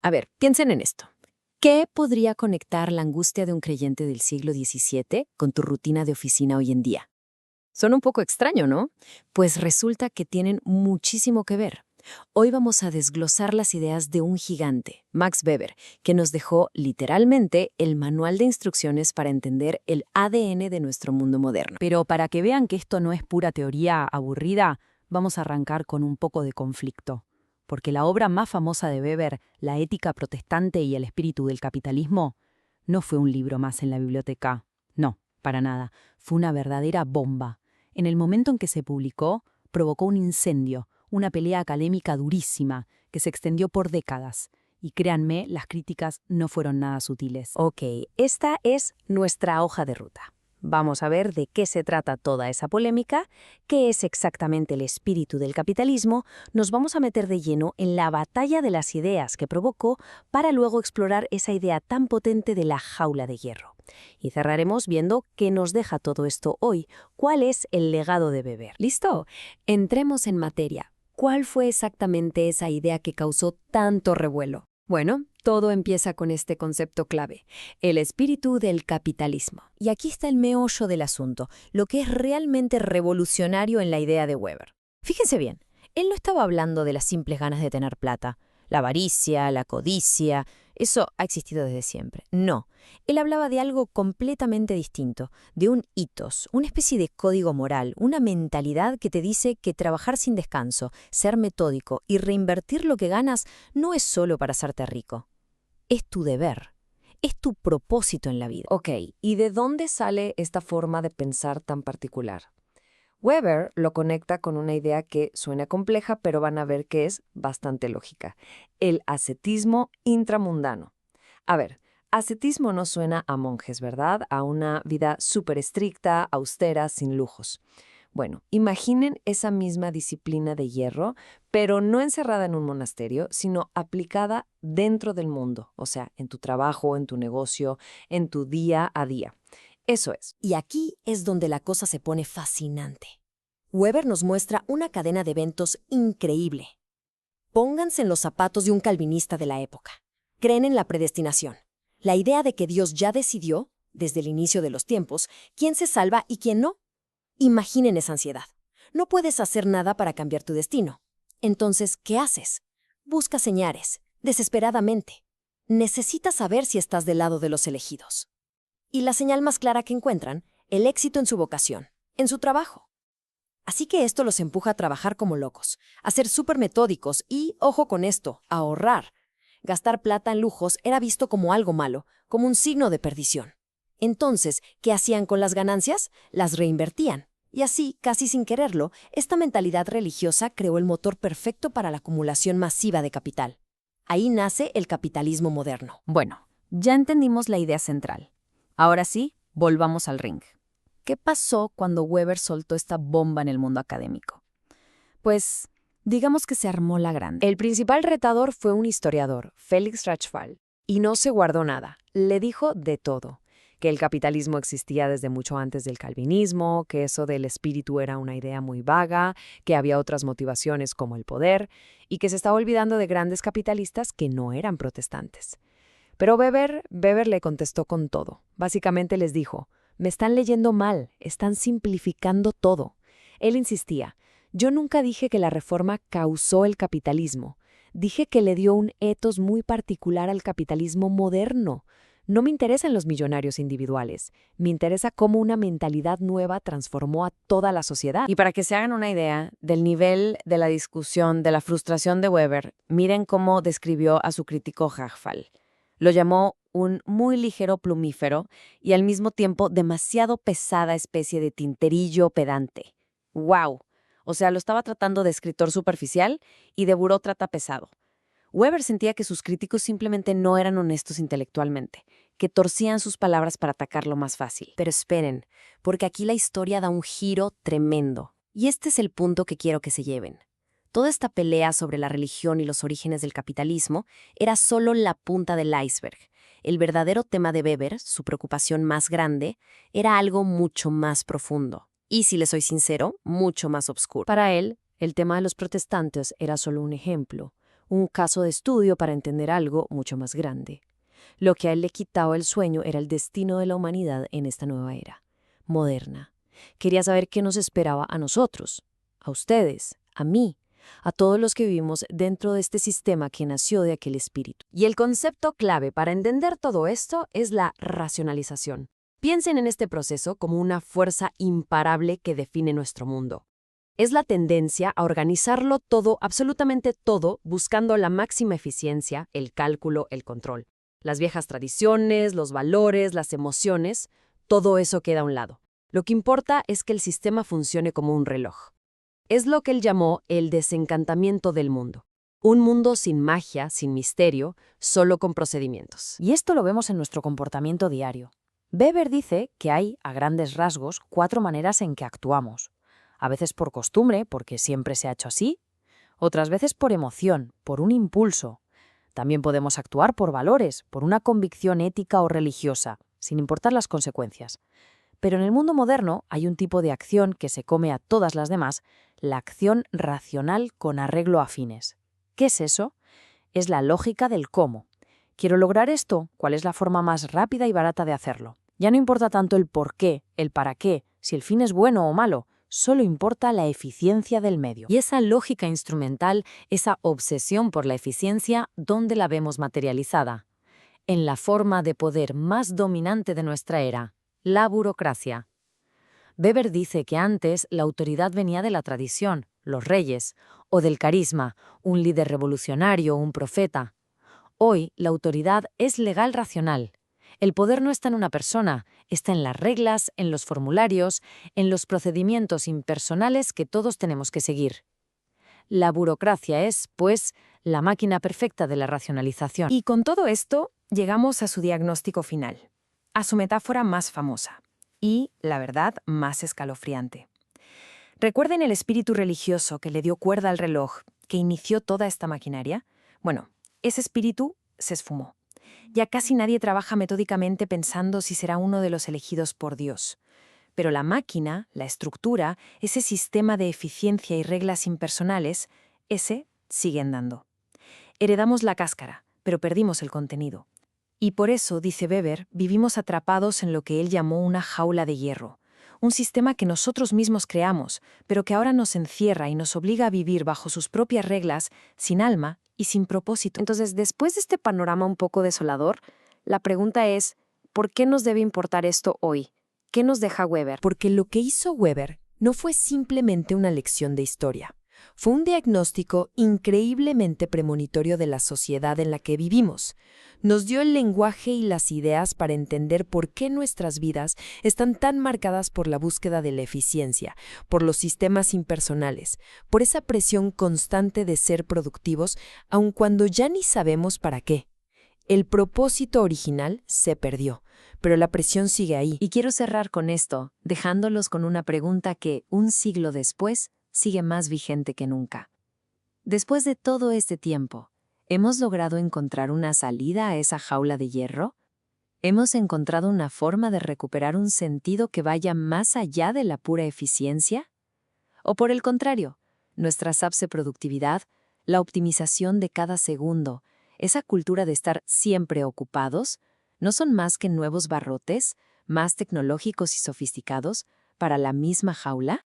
A ver, piensen en esto. ¿Qué podría conectar la angustia de un creyente del siglo XVII con tu rutina de oficina hoy en día? Son un poco extraño, ¿no? Pues resulta que tienen muchísimo que ver. Hoy vamos a desglosar las ideas de un gigante, Max Weber, que nos dejó literalmente el manual de instrucciones para entender el ADN de nuestro mundo moderno. Pero para que vean que esto no es pura teoría aburrida, vamos a arrancar con un poco de conflicto. Porque la obra más famosa de Weber, La ética protestante y el espíritu del capitalismo, no fue un libro más en la biblioteca. No, para nada. Fue una verdadera bomba. En el momento en que se publicó, provocó un incendio, una pelea académica durísima, que se extendió por décadas. Y créanme, las críticas no fueron nada sutiles. Ok, esta es nuestra hoja de ruta. Vamos a ver de qué se trata toda esa polémica, qué es exactamente el espíritu del capitalismo, nos vamos a meter de lleno en la batalla de las ideas que provocó para luego explorar esa idea tan potente de la jaula de hierro. Y cerraremos viendo qué nos deja todo esto hoy, cuál es el legado de Weber. ¿Listo? Entremos en materia. ¿Cuál fue exactamente esa idea que causó tanto revuelo? Bueno, todo empieza con este concepto clave, el espíritu del capitalismo. Y aquí está el meollo del asunto, lo que es realmente revolucionario en la idea de Weber. Fíjense bien, él no estaba hablando de las simples ganas de tener plata, la avaricia, la codicia, eso ha existido desde siempre. No, él hablaba de algo completamente distinto, de un ethos, una especie de código moral, una mentalidad que te dice que trabajar sin descanso, ser metódico y reinvertir lo que ganas no es solo para hacerte rico. Es tu deber, es tu propósito en la vida. Ok, ¿y de dónde sale esta forma de pensar tan particular? Weber lo conecta con una idea que suena compleja, pero van a ver que es bastante lógica. El ascetismo intramundano. A ver, ascetismo no suena a monjes, ¿verdad? A una vida súper estricta, austera, sin lujos. Bueno, imaginen esa misma disciplina de hierro, pero no encerrada en un monasterio, sino aplicada dentro del mundo, o sea, en tu trabajo, en tu negocio, en tu día a día. Eso es. Y aquí es donde la cosa se pone fascinante. Weber nos muestra una cadena de eventos increíble. Pónganse en los zapatos de un calvinista de la época. Creen en la predestinación, la idea de que Dios ya decidió, desde el inicio de los tiempos, quién se salva y quién no. Imaginen esa ansiedad. No puedes hacer nada para cambiar tu destino. Entonces, ¿qué haces? Busca señales, desesperadamente. Necesitas saber si estás del lado de los elegidos. Y la señal más clara que encuentran, el éxito en su vocación, en su trabajo. Así que esto los empuja a trabajar como locos, a ser súper metódicos y, ojo con esto, a ahorrar. Gastar plata en lujos era visto como algo malo, como un signo de perdición. Entonces, ¿qué hacían con las ganancias? Las reinvertían. Y así, casi sin quererlo, esta mentalidad religiosa creó el motor perfecto para la acumulación masiva de capital. Ahí nace el capitalismo moderno. Bueno, ya entendimos la idea central. Ahora sí, volvamos al ring. ¿Qué pasó cuando Weber soltó esta bomba en el mundo académico? Pues, digamos que se armó la grande. El principal retador fue un historiador, Félix Rachfal, y no se guardó nada. Le dijo de todo. Que el capitalismo existía desde mucho antes del calvinismo, que eso del espíritu era una idea muy vaga, que había otras motivaciones como el poder, y que se estaba olvidando de grandes capitalistas que no eran protestantes. Pero Weber le contestó con todo. Básicamente les dijo, me están leyendo mal, están simplificando todo. Él insistía, yo nunca dije que la reforma causó el capitalismo. Dije que le dio un ethos muy particular al capitalismo moderno. No me interesan los millonarios individuales. Me interesa cómo una mentalidad nueva transformó a toda la sociedad. Y para que se hagan una idea del nivel de la discusión, de la frustración de Weber, miren cómo describió a su crítico Rachfal. Lo llamó un muy ligero plumífero y al mismo tiempo demasiado pesada especie de tinterillo pedante. ¡Wow! O sea, lo estaba tratando de escritor superficial y de burócrata pesado. Weber sentía que sus críticos simplemente no eran honestos intelectualmente, que torcían sus palabras para atacarlo más fácil. Pero esperen, porque aquí la historia da un giro tremendo. Y este es el punto que quiero que se lleven. Toda esta pelea sobre la religión y los orígenes del capitalismo era solo la punta del iceberg. El verdadero tema de Weber, su preocupación más grande, era algo mucho más profundo. Y, si le soy sincero, mucho más oscuro. Para él, el tema de los protestantes era solo un ejemplo, un caso de estudio para entender algo mucho más grande. Lo que a él le quitaba el sueño era el destino de la humanidad en esta nueva era, moderna. Quería saber qué nos esperaba a nosotros, a ustedes, a mí, a todos los que vivimos dentro de este sistema que nació de aquel espíritu. Y el concepto clave para entender todo esto es la racionalización. Piensen en este proceso como una fuerza imparable que define nuestro mundo. Es la tendencia a organizarlo todo, absolutamente todo, buscando la máxima eficiencia, el cálculo, el control. Las viejas tradiciones, los valores, las emociones, todo eso queda a un lado. Lo que importa es que el sistema funcione como un reloj. Es lo que él llamó el desencantamiento del mundo. Un mundo sin magia, sin misterio, solo con procedimientos. Y esto lo vemos en nuestro comportamiento diario. Weber dice que hay, a grandes rasgos, 4 maneras en que actuamos. A veces por costumbre, porque siempre se ha hecho así. Otras veces por emoción, por un impulso. También podemos actuar por valores, por una convicción ética o religiosa, sin importar las consecuencias. Pero en el mundo moderno hay un tipo de acción que se come a todas las demás, la acción racional con arreglo a fines. ¿Qué es eso? Es la lógica del cómo. ¿Quiero lograr esto? ¿Cuál es la forma más rápida y barata de hacerlo? Ya no importa tanto el por qué, el para qué, si el fin es bueno o malo, solo importa la eficiencia del medio. Y esa lógica instrumental, esa obsesión por la eficiencia, ¿dónde la vemos materializada? En la forma de poder más dominante de nuestra era, la burocracia. Weber dice que antes la autoridad venía de la tradición, los reyes, o del carisma, un líder revolucionario, un profeta. Hoy la autoridad es legal racional. El poder no está en una persona, está en las reglas, en los formularios, en los procedimientos impersonales que todos tenemos que seguir. La burocracia es, pues, la máquina perfecta de la racionalización. Y con todo esto, llegamos a su diagnóstico final, a su metáfora más famosa y, la verdad, más escalofriante. ¿Recuerden el espíritu religioso que le dio cuerda al reloj, que inició toda esta maquinaria? Bueno, ese espíritu se esfumó. Ya casi nadie trabaja metódicamente pensando si será uno de los elegidos por Dios. Pero la máquina, la estructura, ese sistema de eficiencia y reglas impersonales, ese sigue andando. Heredamos la cáscara, pero perdimos el contenido. Y por eso, dice Weber, vivimos atrapados en lo que él llamó una jaula de hierro. Un sistema que nosotros mismos creamos, pero que ahora nos encierra y nos obliga a vivir bajo sus propias reglas, sin alma y sin propósito. Entonces, después de este panorama un poco desolador, la pregunta es, ¿por qué nos debe importar esto hoy? ¿Qué nos deja Weber? Porque lo que hizo Weber no fue simplemente una lección de historia. Fue un diagnóstico increíblemente premonitorio de la sociedad en la que vivimos. Nos dio el lenguaje y las ideas para entender por qué nuestras vidas están tan marcadas por la búsqueda de la eficiencia, por los sistemas impersonales, por esa presión constante de ser productivos, aun cuando ya ni sabemos para qué. El propósito original se perdió, pero la presión sigue ahí. Y quiero cerrar con esto, dejándolos con una pregunta que, un siglo después, sigue más vigente que nunca. Después de todo este tiempo, ¿hemos logrado encontrar una salida a esa jaula de hierro? ¿Hemos encontrado una forma de recuperar un sentido que vaya más allá de la pura eficiencia? ¿O por el contrario, nuestra SAPS de productividad, la optimización de cada segundo, esa cultura de estar siempre ocupados, no son más que nuevos barrotes, más tecnológicos y sofisticados, para la misma jaula?